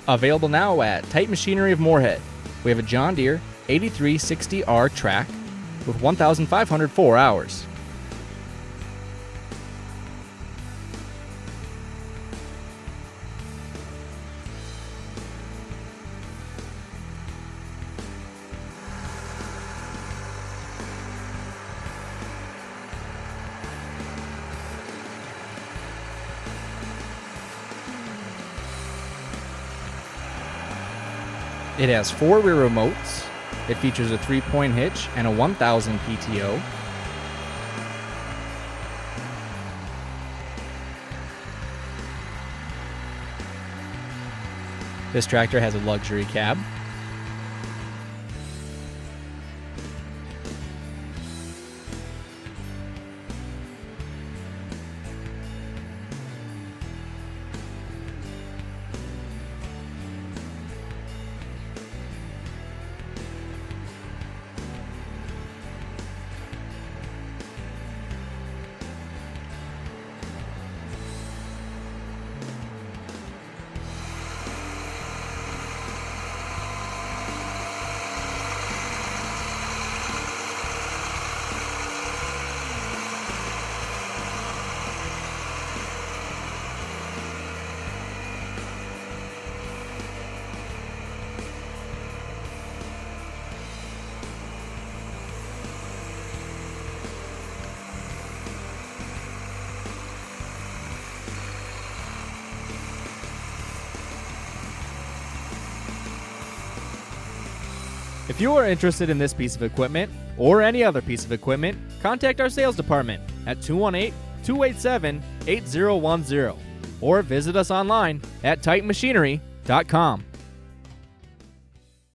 Available now at Titan Machinery of Moorhead. We have a John Deere 8360R track with 1,504 hours. It has 4 rear remotes. It features a 3-point hitch and a 1000 PTO. This tractor has a luxury cab. If you are interested in this piece of equipment or any other piece of equipment, contact our sales department at 218-287-8010 or visit us online at titanmachinery.com.